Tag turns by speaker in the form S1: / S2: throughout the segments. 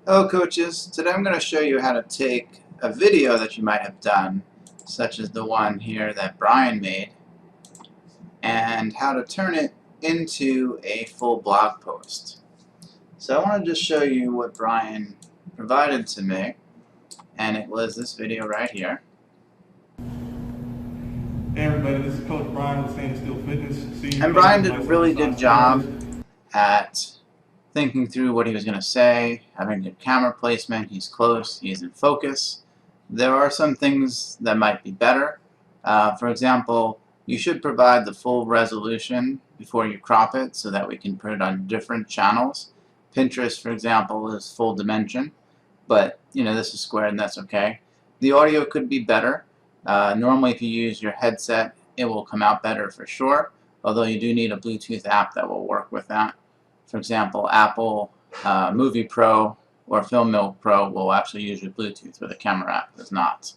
S1: Hello coaches, today I'm going to show you how to take a video that you might have done, such as the one here that Brian made, and how to turn it into a full blog post. So I want to just show you what Brian provided to me, and it was this video right here.
S2: Hey everybody, this is Coach Brian with Same Still Fitness.
S1: And Brian did a really good job at thinking through what he was going to say, having good camera placement, he's close, he's in focus. There are some things that might be better. For example, you should provide the full resolution before you crop it so that we can put it on different channels. Pinterest, for example, is full dimension, but this is squared and that's okay. The audio could be better. Normally if you use your headset, it will come out better for sure, although you do need a Bluetooth app that will work with that. For example, Apple Movie Pro or Film Mill Pro will actually use your Bluetooth, where the camera app does not.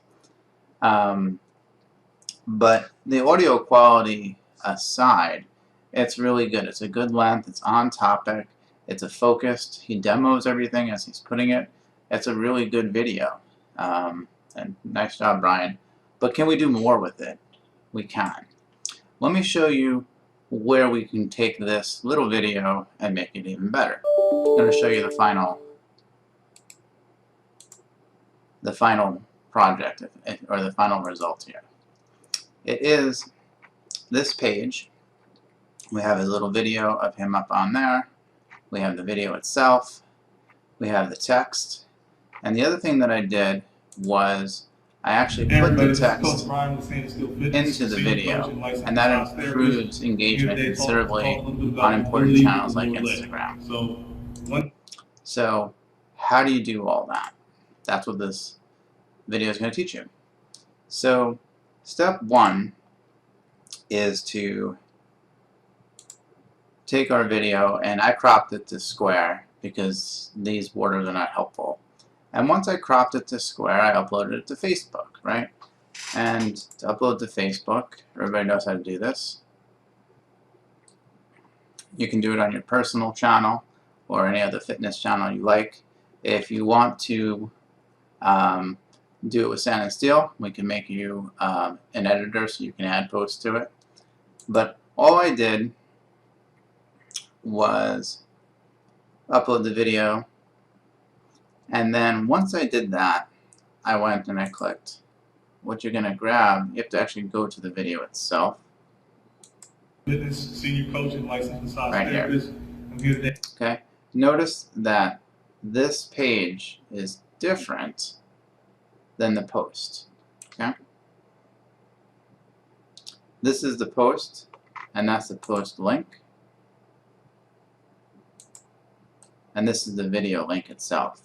S1: But the audio quality aside, it's really good. It's a good length, it's on topic, it's a focused, he demos everything as he's putting it. It's a really good video. And nice job, Brian. But can we do more with it? We can. Let me show you where we can take this little video and make it even better. I'm going to show you the final project, or the final result here. It is this page. We have a little video of him up on there. We have the video itself. We have the text. And the other thing that I did was I actually put the text into the video, and that improves engagement considerably on important channels like Instagram. So how do you do all that? That's what this video is going to teach you. So step one is to take our video, and I cropped it to square because these borders are not helpful. And once I cropped it to square, I uploaded it to Facebook, right? And to upload to Facebook, everybody knows how to do this. You can do it on your personal channel or any other fitness channel you like. If you want to do it with Sand and Steel, we can make you an editor so you can add posts to it. But all I did was upload the video, and then once I did that, I went and I clicked. What you're going to grab, you have to actually go to the video itself.
S2: Fitness, senior coach, and licensed massage
S1: right
S2: therapist.
S1: Here. Okay. Notice that this page is different than the post. Okay. This is the post, and that's the post link. And this is the video link itself.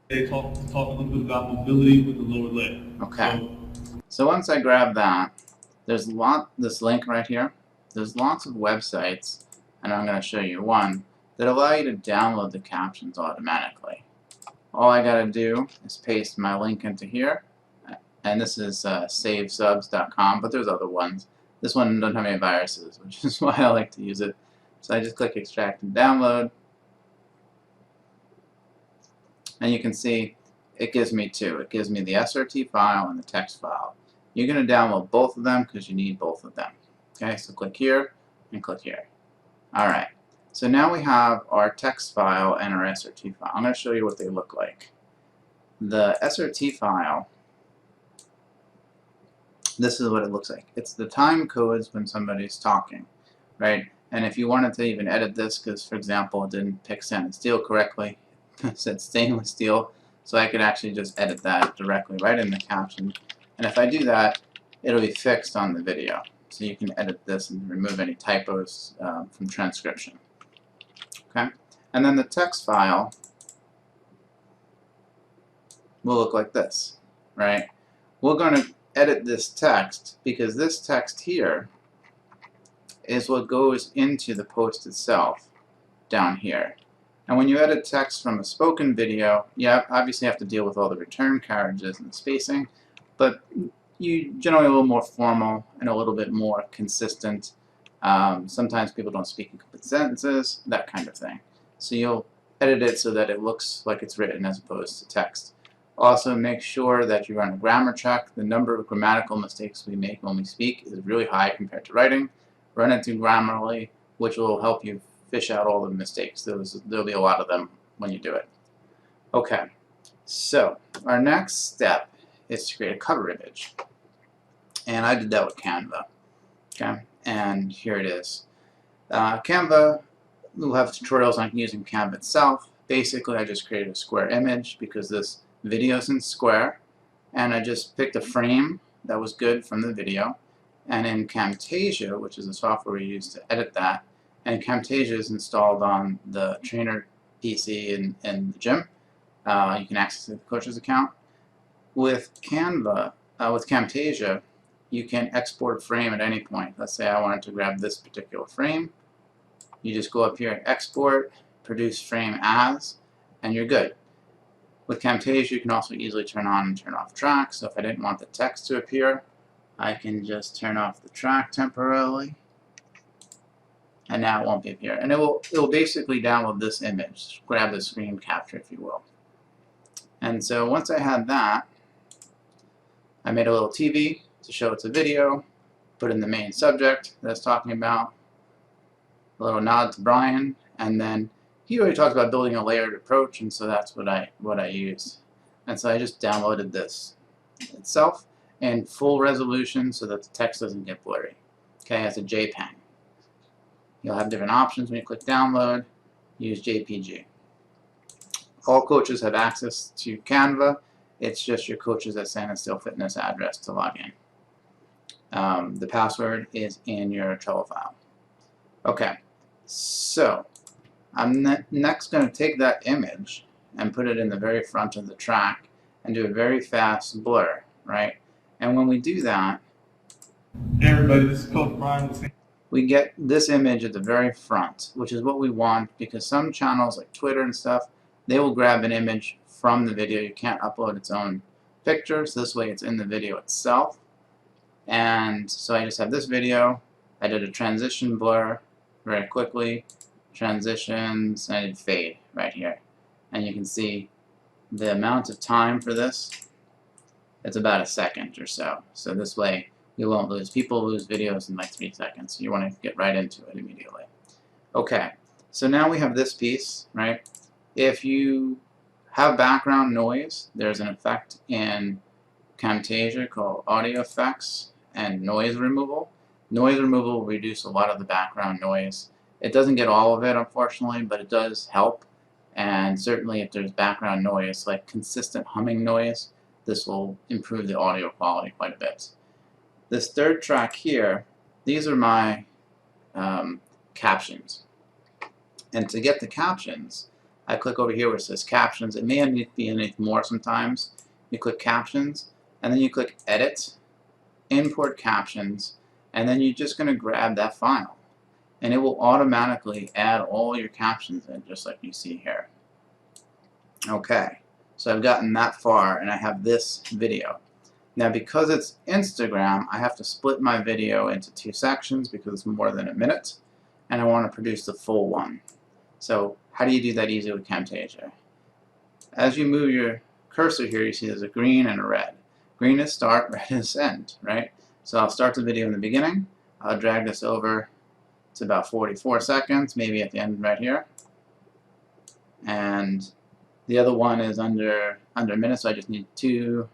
S2: They talk a little bit about mobility with the lower leg.
S1: Okay. So once I grab that, there's this link right here. There's lots of websites, and I'm going to show you one that allow you to download the captions automatically. All I got to do is paste my link into here, and this is savesubs.com, but there's other ones. This one doesn't have any viruses, which is why I like to use it. So I just click extract and download. And you can see it gives me two. It gives me the SRT file and the text file. You're going to download both of them because you need both of them. Okay, so click here and click here. Alright, so now we have our text file and our SRT file. I'm going to show you what they look like. The SRT file, this is what it looks like. It's the time codes when somebody's talking, right? And if you wanted to even edit this, because for example it didn't pick Sand and Steel correctly, it said stainless steel, so I could actually just edit that directly right in the caption. And if I do that, it'll be fixed on the video. So you can edit this and remove any typos from transcription. Okay? And then the text file will look like this, right? We're going to edit this text because this text here is what goes into the post itself down here. And when you edit text from a spoken video, you obviously have to deal with all the return carriages and spacing, but you generally a little more formal and a little bit more consistent. Sometimes people don't speak in complete sentences, that kind of thing. So you'll edit it so that it looks like it's written as opposed to text. Also, make sure that you run a grammar check. The number of grammatical mistakes we make when we speak is really high compared to writing. Run it through Grammarly, which will help you fish out all the mistakes. There'll be a lot of them when you do it. Okay, so our next step is to create a cover image. And I did that with Canva. Okay, and here it is. Canva, we'll have tutorials on using Canva itself. Basically, I just created a square image because this video is in square, and I just picked a frame that was good from the video, and in Camtasia, which is the software we use to edit that, and Camtasia is installed on the trainer PC in the gym. You can access the coach's account. With Canva, with Camtasia, you can export a frame at any point. Let's say I wanted to grab this particular frame. You just go up here and export, produce frame as, and you're good. With Camtasia, you can also easily turn on and turn off tracks. So if I didn't want the text to appear, I can just turn off the track temporarily, and now it won't be appear. And it will basically download this image, grab the screen capture, if you will. And so once I had that, I made a little TV to show it's a video, put in the main subject that it's talking about, a little nod to Brian, and then he already talked about building a layered approach, and so that's what I used. And so I just downloaded this itself in full resolution so that the text doesn't get blurry. Okay, as a JPEG. You'll have different options when you click download. Use JPG. All coaches have access to Canva. It's just your coaches at Sand and Steel Fitness address to log in. The password is in your Trello file. Okay, so I'm next going to take that image and put it in the very front of the track and do a very fast blur, right? And when we do that,
S2: Hey everybody, this is Coach Brian.
S1: we get this image at the very front, which is what we want, because some channels like Twitter and stuff, they will grab an image from the video. You can't upload its own pictures. This way it's in the video itself. And so I just have this video. I did a transition blur very quickly. Transitions, and I did fade right here. And you can see the amount of time for this. It's about a second or so. So this way you won't lose. People lose videos in like 3 seconds. So you want to get right into it immediately. Okay, so now we have this piece, right? If you have background noise, there's an effect in Camtasia called audio effects and noise removal. Noise removal will reduce a lot of the background noise. It doesn't get all of it, unfortunately, but it does help. And certainly if there's background noise, like consistent humming noise, this will improve the audio quality quite a bit. This third track here, these are my captions. And to get the captions, I click over here where it says captions. It may be anything more sometimes. You click captions, and then you click edit, import captions, and then you're just going to grab that file. And it will automatically add all your captions in, just like you see here. Okay, so I've gotten that far, and I have this video. Now, because it's Instagram, I have to split my video into 2 sections because it's more than a minute, and I want to produce the full one. So how do you do that easily with Camtasia? As you move your cursor here, you see there's a green and a red. Green is start, red is end, right? So I'll start the video in the beginning. I'll drag this over to about 44 seconds, maybe at the end right here. And the other one is under a minute, so I just need two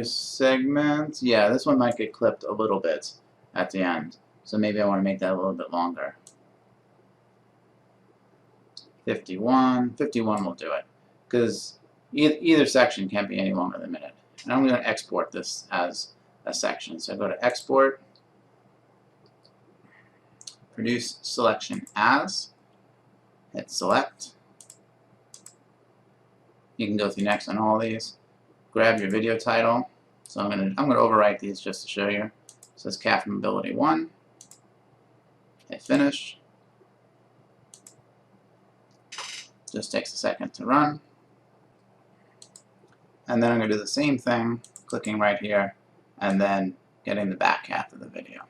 S1: segments. Yeah, this one might get clipped a little bit at the end. So maybe I want to make that a little bit longer. 51 will do it. Because either section can't be any longer than a minute. And I'm going to export this as a section. So I go to Export, Produce Selection As, hit Select. You can go through next on all these. Grab your video title. So I'm going to overwrite these just to show you. It says Calf Mobility 1. Hit Finish. Just takes a second to run. And then I'm going to do the same thing, clicking right here, and then getting the back half of the video.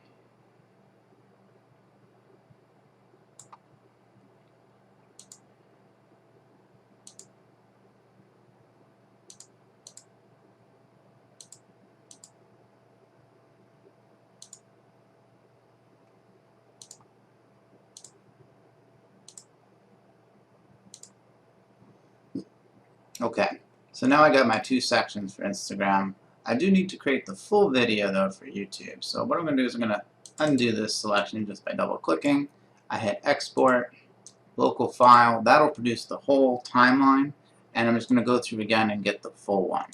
S1: Okay, so now I got my 2 sections for Instagram. I do need to create the full video though for YouTube. So what I'm going to do is I'm going to undo this selection just by double clicking. I hit export, local file. That'll produce the whole timeline, and I'm just going to go through again and get the full one.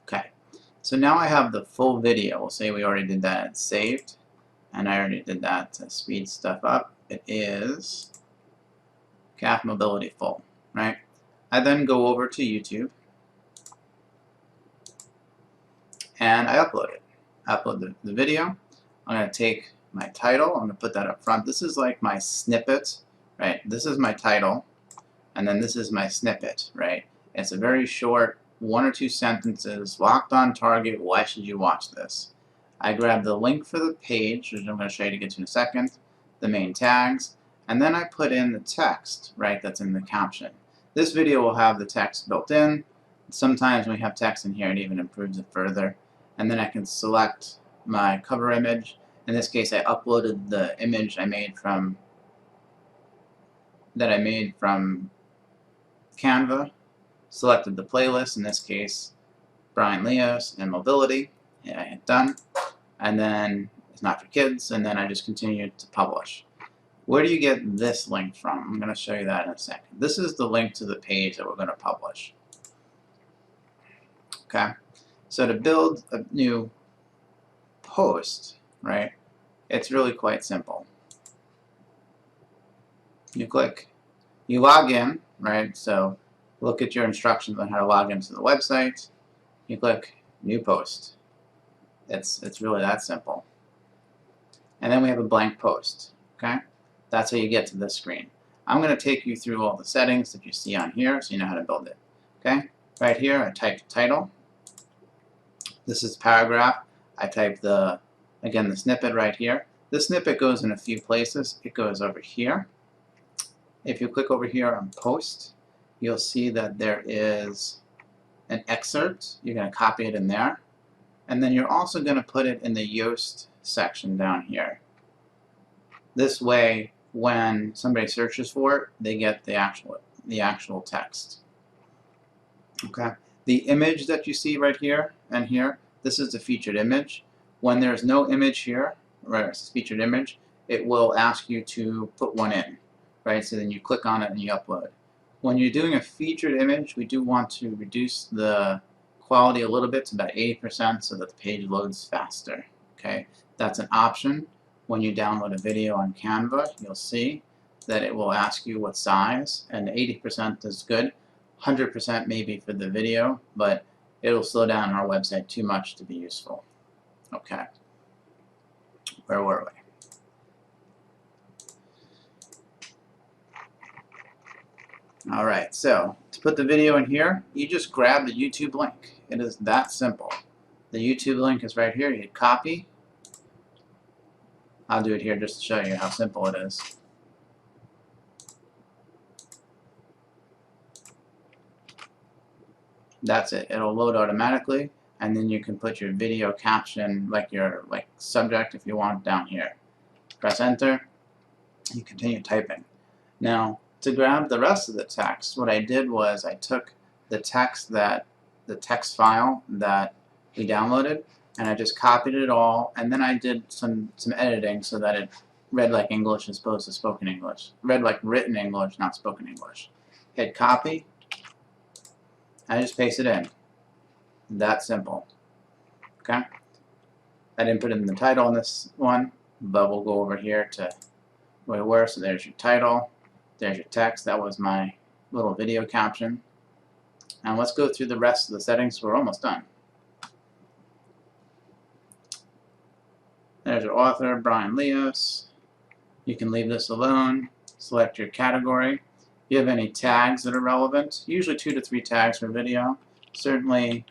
S1: Okay, so now I have the full video. We'll say we already did that. It's saved, and I already did that to speed stuff up. It is calf mobility full, right? I then go over to YouTube and I upload it. Upload the video. I'm going to take my title. I'm going to put that up front. This is like my snippet, right? This is my title, and then this is my snippet, right? It's a very short 1 or 2 sentences, locked on target, why should you watch this? I grab the link for the page, which I'm going to show you to get to in a second, the main tags, and then I put in the text, right, that's in the caption. This video will have the text built in. Sometimes when we have text in here, it even improves it further. And then I can select my cover image. In this case, I uploaded the image I made from Canva, selected the playlist, in this case, Brian Leos and mobility. Yeah, I hit done. And then it's not for kids, and then I just continue to publish. Where do you get this link from? I'm going to show you that in a second. This is the link to the page that we're going to publish. Okay, so to build a new post, right, it's really quite simple. You log in, right, so look at your instructions on how to log into the website. You click new post. It's really that simple. And then we have a blank post, okay? That's how you get to this screen. I'm going to take you through all the settings that you see on here so you know how to build it. Okay? Right here, I type the title. This is paragraph. I type again, the snippet right here. This snippet goes in a few places. It goes over here. If you click over here on post, you'll see that there is an excerpt. You're going to copy it in there. And then you're also going to put it in the yoast section down here. This way, when somebody searches for it, they get the actual text. Okay. The image that you see right here and here, this is the featured image. When there's no image here, right, it's a featured image, it will ask you to put one in, right? So then you click on it and you upload. When you're doing a featured image, we do want to reduce the quality a little bit to about 80% so that the page loads faster. Okay, that's an option. When you download a video on Canva, you'll see that it will ask you what size, and 80% is good. 100% maybe for the video, but it'll slow down our website too much to be useful. Okay, where were we? Alright, so to put the video in here, you just grab the YouTube link. It is that simple. The YouTube link is right here. You hit copy. I'll do it here just to show you how simple it is. That's it. It'll load automatically, and then you can put your video caption, like your subject if you want, down here. Press enter. You continue typing. Now, to grab the rest of the text, what I did was I took the text file that we downloaded, and I just copied it all, and then I did some editing so that it read like English as opposed to spoken English. Read like written English, not spoken English. Hit copy. I just paste it in. That simple. Okay? I didn't put in the title on this one, but we'll go over here to where we were. So there's your title. There's your text. That was my little video caption. And let's go through the rest of the settings. We're almost done. There's your author, Brian Leos. You can leave this alone. Select your category. If you have any tags that are relevant, usually 2 to 3 tags for video. Certainly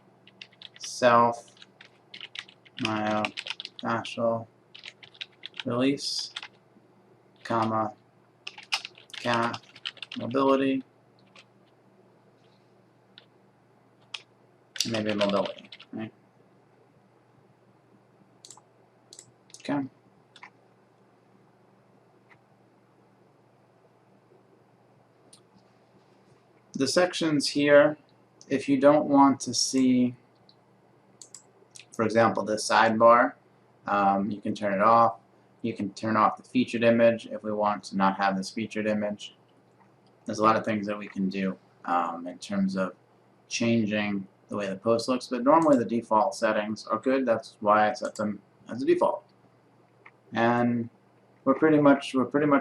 S1: self, myofascial release, comma, calf, mobility, and maybe mobility, right? Okay. The sections here if you don't want to see, for example, this sidebar, you can turn it off. You can turn off the featured image if we want to not have this featured image. There's a lot of things that we can do in terms of changing the way the post looks, but normally the default settings are good. That's why I set them as a default. And we're pretty much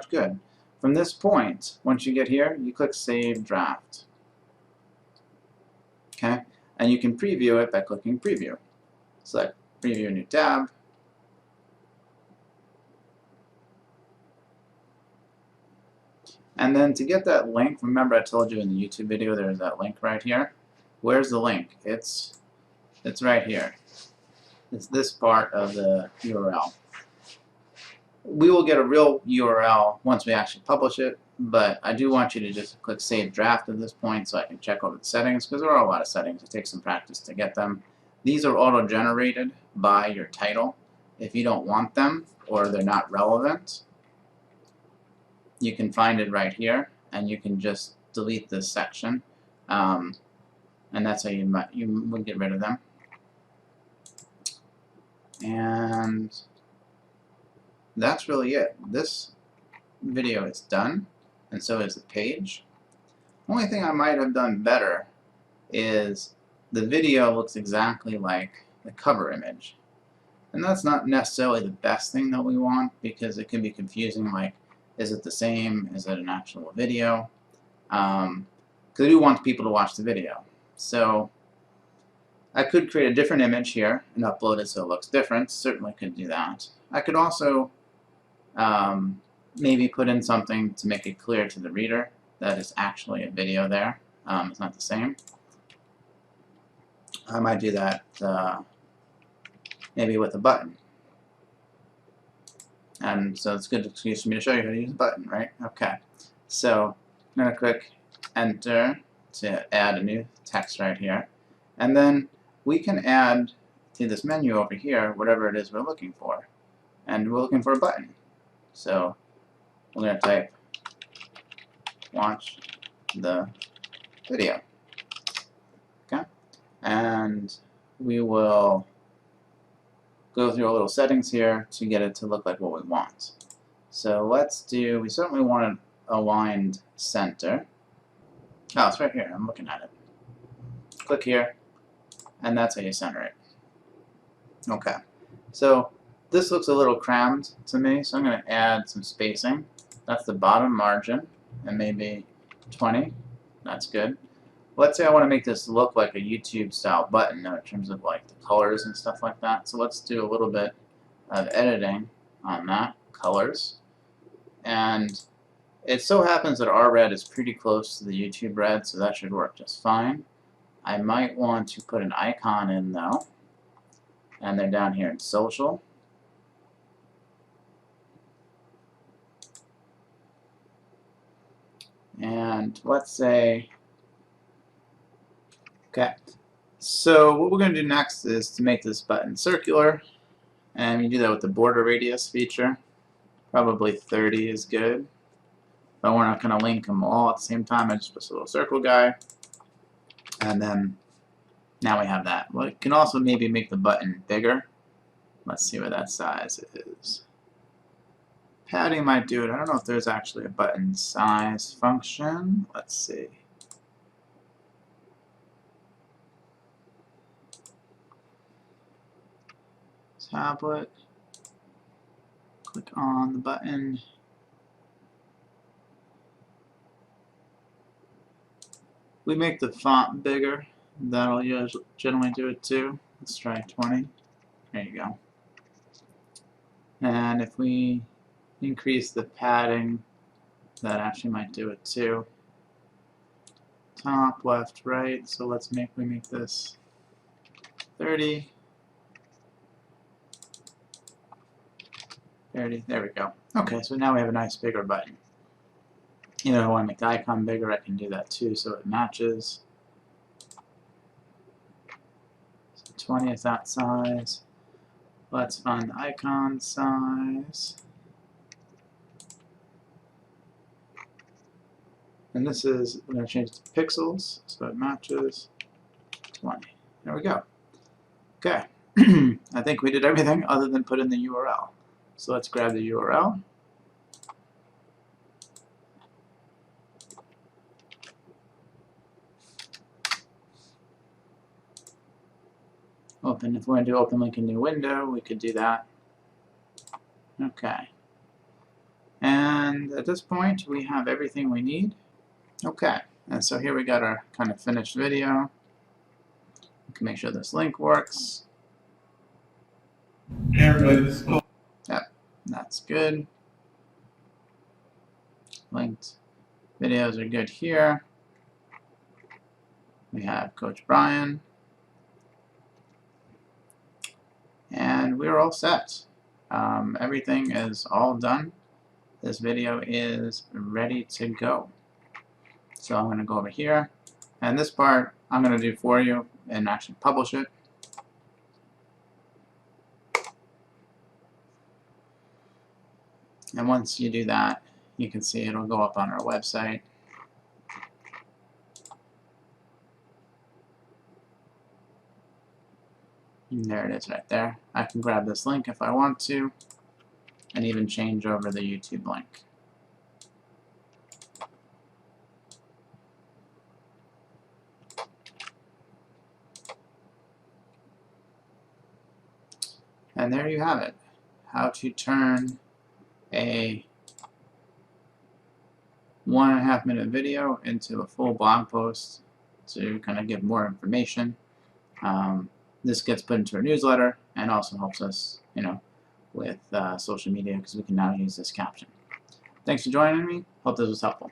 S1: good. From this point, once you get here, you click Save Draft. Okay? And you can preview it by clicking Preview. Select Preview New Tab. And then to get that link, remember I told you in the YouTube video there's that link right here. Where's the link? It's right here. It's this part of the URL. We will get a real URL once we actually publish it, but I do want you to just click Save Draft at this point so I can check over the settings, because there are a lot of settings. It takes some practice to get them. These are auto-generated by your title. If you don't want them or they're not relevant, you can find it right here, and you can just delete this section, and that's how you would get rid of them. And that's really it. This video is done, and so is the page. Only thing I might have done better is the video looks exactly like the cover image, and that's not necessarily the best thing that we want, because it can be confusing, like, is it the same? Is it an actual video? Because I do want people to watch the video. So I could create a different image here and upload it so it looks different. Certainly could do that. I could also maybe put in something to make it clear to the reader that it's actually a video there. It's not the same. I might do that maybe with a button. And so it's a good excuse for me to show you how to use a button, right? Okay. So I'm going to click Enter to add a new text right here. And then we can add to this menu over here whatever it is we're looking for. And we're looking for a button. So we're going to type watch the video. Okay? And we will go through a little settings here to get it to look like what we want. So let's do, we certainly want an aligned center. Oh, it's right here. I'm looking at it. Click here, and that's how you center it. Okay. So this looks a little crammed to me, so I'm going to add some spacing. That's the bottom margin, and maybe 20. That's good. Let's say I want to make this look like a YouTube style button in terms of like the colors and stuff like that. So let's do a little bit of editing on that, colors. And it so happens that our red is pretty close to the YouTube red, so that should work just fine. I might want to put an icon in though, and they're down here in social. And let's say, okay, so what we're going to do next is to make this button circular, and you do that with the border radius feature. Probably 30 is good, but we're not going to link them all at the same time. I just put a little circle guy, and then now we have that. We can also maybe make the button bigger. Let's see what that size is. Padding might do it. I don't know if there's actually a button size function. Let's see. Tablet. Click on the button. We make the font bigger. That'll generally do it too. Let's try 20. There you go. And if we increase the padding, that actually might do it too. Top, left, right. So let's make this 30. 30. There we go. Okay, so now we have a nice bigger button. You know, I want to make the icon bigger, I can do that too so it matches. So 20 is that size. Let's find the icon size. And this is, we're going to change it to pixels so it matches. 20. There we go. Okay. I think we did everything other than put in the URL. So let's grab the URL. Open. If we're going to do open link in new window, we could do that. Okay. And at this point, we have everything we need. Okay. And so here we got our kind of finished video. We can make sure this link works.
S2: Everybody, this is Coach.
S1: Yep, that's good. Linked videos are good here. We have Coach Brian. And we're all set. Everything is all done. This video is ready to go. So I'm going to go over here. And this part I'm going to do for you and actually publish it. And once you do that, you can see it'll go up on our website. And there it is right there. I can grab this link if I want to, and even change over the YouTube link. And there you have it. How to turn a 1.5 minute video into a full blog post to kind of give more information. This gets put into our newsletter and also helps us, with social media, because we can now use this caption. Thanks for joining me. Hope this was helpful.